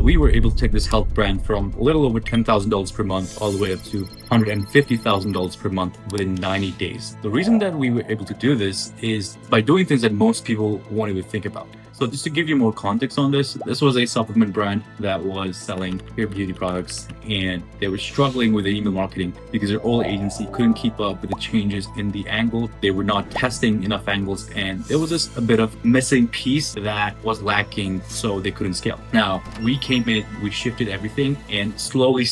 we were able to take this health brand from a little over $10,000 per month all the way up to $150,000 per month within 90 days. The reason that we were able to do this is by doing things that most people won't even think about. So just to give you more context on this was a supplement brand that was selling hair beauty products, and they were struggling with the email marketing because their old agency couldn't keep up with the changes in the angle. They were not testing enough angles, and there was just a bit of missing piece that was lacking, so they couldn't scale. Now, we came in, we shifted everything, and slowly,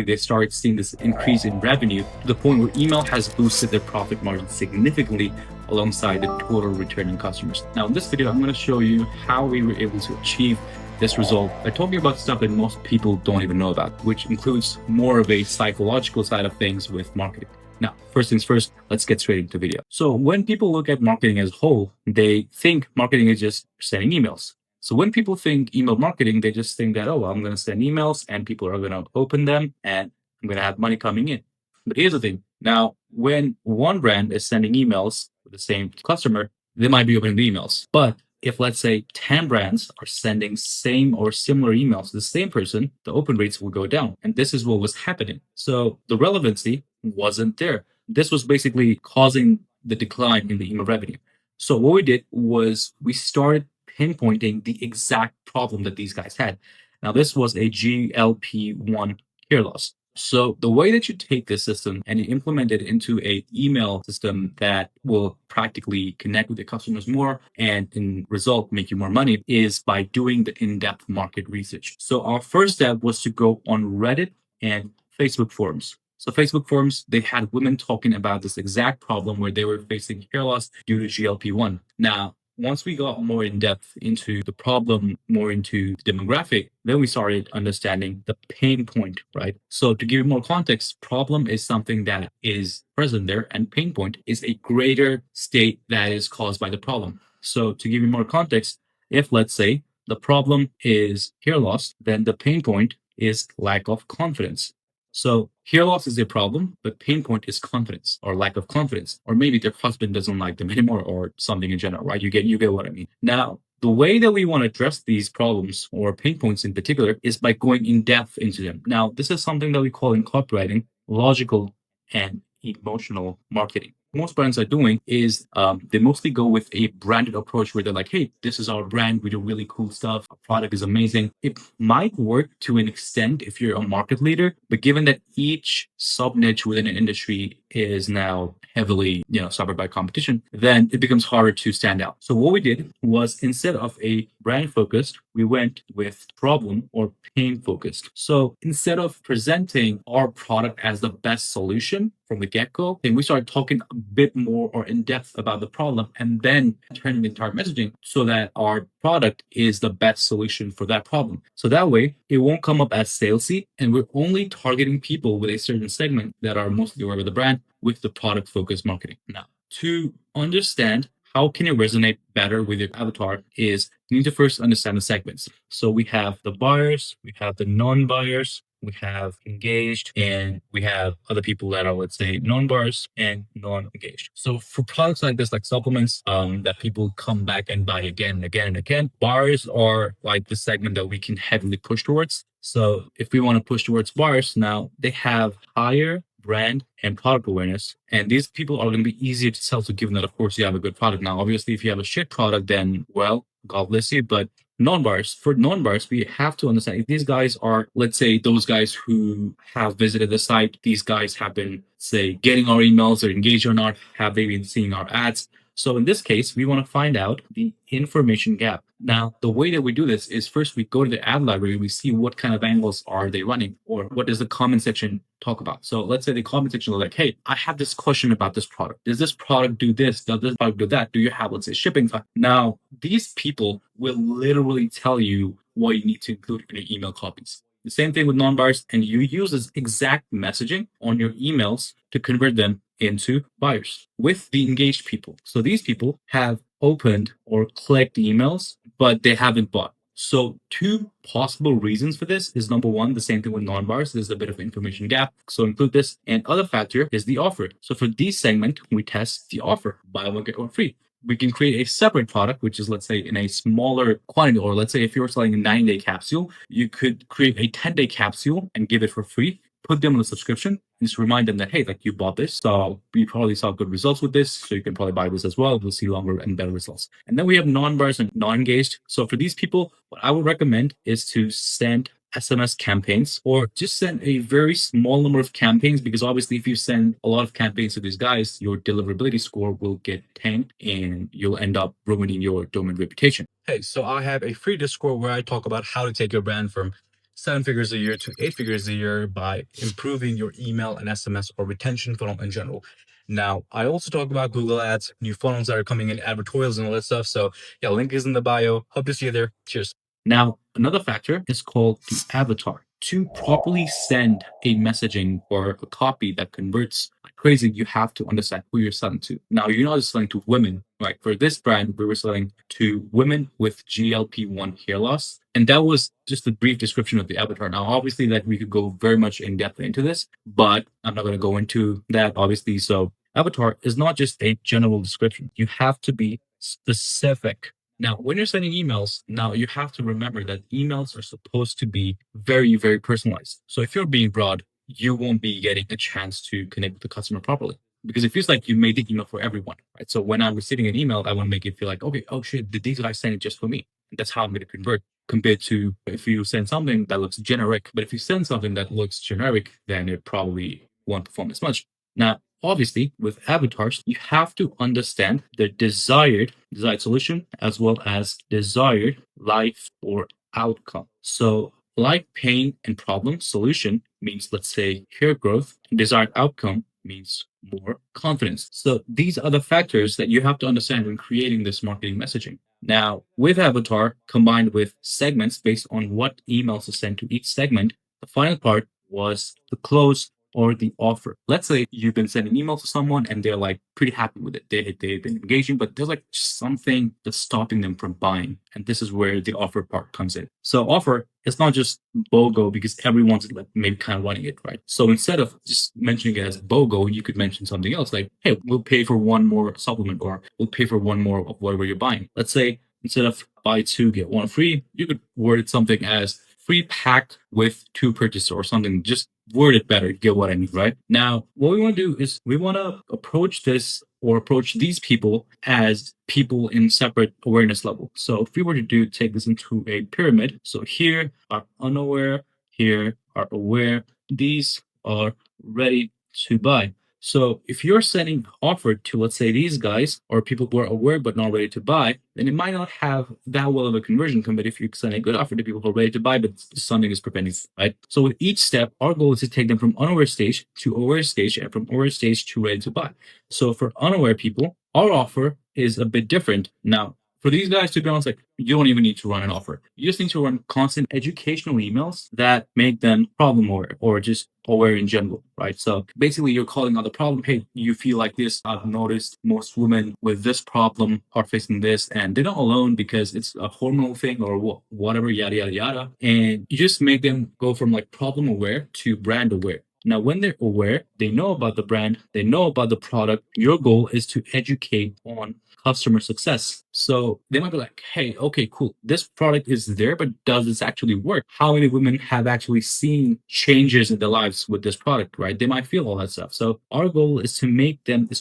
they started seeing this increase in revenue to the point where email has boosted their profit margin significantly alongside the total return on customers. Now in this video, I'm going to show you how we were able to achieve this result by talking about stuff that most people don't even know about, which includes more of a psychological side of things with marketing. Now, first things first, let's get straight into the video. So when people look at marketing as a whole, they think marketing is just sending emails. So when people think email marketing, they just think that, oh, well, I'm going to send emails and people are going to open them and I'm going to have money coming in. But here's the thing. Now, when one brand is sending emails with the same customer, they might be opening the emails. But if, let's say, 10 brands are sending same or similar emails to the same person, the open rates will go down. And this is what was happening. So the relevancy wasn't there. This was basically causing the decline in the email revenue. So what we did was we started pinpointing the exact problem that these guys had. Now, this was a GLP-1 hair loss. So the way that you take this system and you implement it into an email system that will practically connect with your customers more and in result make you more money is by doing the in-depth market research. So our first step was to go on Reddit and Facebook forums. So Facebook forums, they had women talking about this exact problem where they were facing hair loss due to GLP-1. Now, once we got more in depth into the problem, more into the demographic, then we started understanding the pain point, right? So to give you more context, problem is something that is present there, and pain point is a greater state that is caused by the problem. So to give you more context, if let's say the problem is hair loss, then the pain point is lack of confidence. So hair loss is a problem, but pain point is confidence or lack of confidence, or maybe their husband doesn't like them anymore or something in general, right? You get what I mean. Now, the way that we want to address these problems or pain points in particular is by going in depth into them. Now, this is something that we call in copywriting logical and emotional marketing. Most brands are doing is they mostly go with a branded approach where they're like, hey, this is our brand. We do really cool stuff. Our product is amazing. It might work to an extent if you're a market leader, but given that each sub niche within an industry is now heavily, suffered by competition, then it becomes harder to stand out. So what we did was instead of a brand focused, we went with problem or pain focused. So instead of presenting our product as the best solution from the get-go, then we started talking a bit more or in depth about the problem and then turning the entire messaging so that our product is the best solution for that problem. So that way it won't come up as salesy, and we're only targeting people with a certain segment that are mostly aware of the brand with the product focused marketing. Now, to understand how can you resonate better with your avatar is you need to first understand the segments. So we have the buyers, we have the non-buyers, we have engaged, and we have other people that are, let's say, non-buyers and non-engaged. So for products like this, like supplements that people come back and buy again and again and again, buyers are like the segment that we can heavily push towards. So if we want to push towards buyers, now they have higher brand and product awareness. And these people are going to be easier to sell to, given that, of course, you have a good product. Now, obviously, if you have a shit product, then, well, God bless you. But for non-buyers, we have to understand if these guys are, let's say, those guys who have visited the site, these guys have been, say, getting our emails or engaged or not, have they been seeing our ads? So in this case, we want to find out the information gap. Now, the way that we do this is first we go to the ad library, we see what kind of angles are they running or what does the comment section talk about. So let's say the comment section is like, hey, I have this question about this product. Does this product do this? Does this product do that? Do you have, let's say, shipping? Now, these people will literally tell you what you need to include in your email copies. The same thing with non-buyers, and you use this exact messaging on your emails to convert them into buyers with the engaged people. So these people have opened or clicked emails, but they haven't bought. So two possible reasons for this is number one, the same thing with non-buyers. There's a bit of information gap. So include this. And other factor is the offer. So for this segment, we test the offer, buy one, get one free. we can create a separate product, which is, let's say, in a smaller quantity, or let's say if you're selling a 9-day capsule, you could create a 10-day capsule and give it for free, put them on a subscription, and just remind them that, hey, like you bought this, so you probably saw good results with this, so you can probably buy this as well. We'll see longer and better results. And then we have non-buyers and non-engaged. So for these people, what I would recommend is to send SMS campaigns, or just send a very small number of campaigns, because obviously if you send a lot of campaigns to these guys, your deliverability score will get tanked and you'll end up ruining your domain reputation. Hey, so I have a free Discord where I talk about how to take your brand from 7 figures a year to 8 figures a year by improving your email and SMS or retention funnel in general. Now, I also talk about Google Ads, new funnels that are coming in, advertorials, and all that stuff. So yeah, link is in the bio. Hope to see you there. Cheers. Now, another factor is called the avatar. To properly send a messaging or a copy that converts like crazy, you have to understand who you're selling to. Now, you're not just selling to women. Right? For this brand, we were selling to women with GLP-1 hair loss. And that was just a brief description of the avatar. Now, obviously, that we could go very much in depth into this, but I'm not going to go into that, obviously. So, avatar is not just a general description. You have to be specific. Now, when you're sending emails, now you have to remember that emails are supposed to be very, very personalized. So if you're being broad, you won't be getting a chance to connect with the customer properly, because it feels like you made the email for everyone, right? So when I'm receiving an email, I want to make it feel like, okay, oh shit, did these guys send it just for me? And that's how I'm going to convert, compared to if you send something that looks generic. But if you send something that looks generic, then it probably won't perform as much. Now, obviously, with avatars, you have to understand the desired solution as well as desired life or outcome. So, like pain and problem, solution means, let's say, hair growth, and desired outcome means more confidence. So, these are the factors that you have to understand when creating this marketing messaging. Now, with avatar combined with segments based on what emails to send to each segment, the final part was the close or the offer. Let's say you've been sending emails to someone and they're like pretty happy with it. They've been engaging, but there's like something that's stopping them from buying. And this is where the offer part comes in. So offer is not just BOGO, because everyone's like maybe kind of running it, right? So instead of just mentioning it as BOGO, you could mention something else like, hey, we'll pay for one more supplement, or we'll pay for one more of whatever you're buying. Let's say instead of buy two, get one free, you could word it something as free pack with two purchases, or something. Just word it better, get what I mean, right? Now, what we want to do is we want to approach this, or approach these people as people in separate awareness level. So if we were to take this into a pyramid, so here are unaware, here are aware, these are ready to buy. So if you're sending offer to, let's say, these guys, or people who are aware but not ready to buy, then it might not have that well of a conversion compared if you send a good offer to people who are ready to buy, but something is preventing it, right? So with each step, our goal is to take them from unaware stage to aware stage, and from aware stage to ready to buy. So for unaware people, our offer is a bit different. Now, for these guys, to be honest, like, you don't even need to run an offer. You just need to run constant educational emails that make them problem aware, or just aware in general, right? So basically, you're calling out the problem. Hey, you feel like this. I've noticed most women with this problem are facing this, and they're not alone because it's a hormonal thing or whatever, yada, yada, yada. And you just make them go from like problem aware to brand aware. Now, when they're aware, they know about the brand, they know about the product. Your goal is to educate on customer success. So they might be like, hey, okay, cool. This product is there, but does this actually work? How many women have actually seen changes in their lives with this product, right? They might feel all that stuff. So our goal is to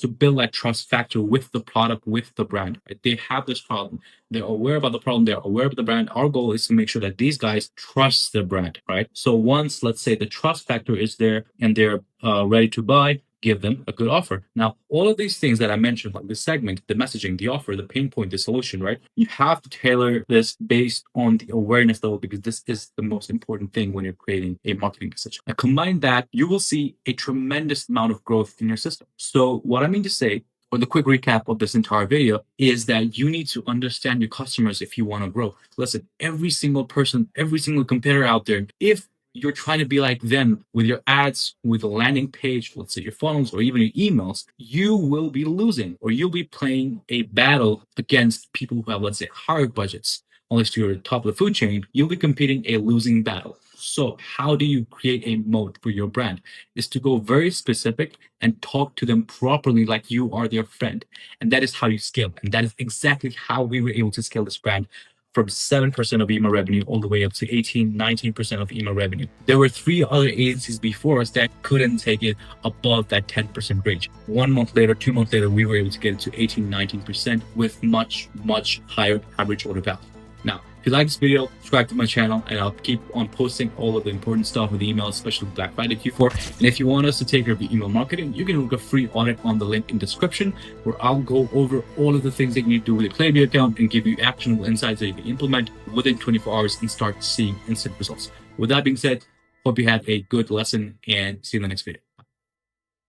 build that trust factor with the product, with the brand, right? They have this problem. They're aware about the problem. They're aware of the brand. Our goal is to make sure that these guys trust the brand, right? So once, let's say, the trust factor is there and they're ready to buy, give them a good offer. Now, all of these things that I mentioned, like the segment, the messaging, the offer, the pain point, the solution, right? You have to tailor this based on the awareness level, because this is the most important thing when you're creating a marketing message. And combine that, you will see a tremendous amount of growth in your system. So what I mean to say, or the quick recap of this entire video, is that you need to understand your customers if you want to grow. Listen, every single person, every single competitor out there, if you're trying to be like them with your ads, with a landing page, let's say your funnels or even your emails, you will be losing, or you'll be playing a battle against people who have, let's say, higher budgets. Unless you're top of the food chain, you'll be competing a losing battle. So how do you create a moat for your brand? Is to go very specific and talk to them properly like you are their friend. And that is how you scale. And that is exactly how we were able to scale this brand from 7% of email revenue all the way up to 18, 19% of email revenue. There were 3 other agencies before us that couldn't take it above that 10% range. 1 month later, 2 months later, we were able to get it to 18, 19% with much, much higher average order value. Now, if you like this video, subscribe to my channel, and I'll keep on posting all of the important stuff with email, especially Black Friday Q4. And if you want us to take care of your email marketing, you can look a free audit on the link in description, where I'll go over all of the things that you need to do with your Klaviyo account and give you actionable insights that you can implement within 24 hours and start seeing instant results. With that being said, hope you had a good lesson and see you in the next video.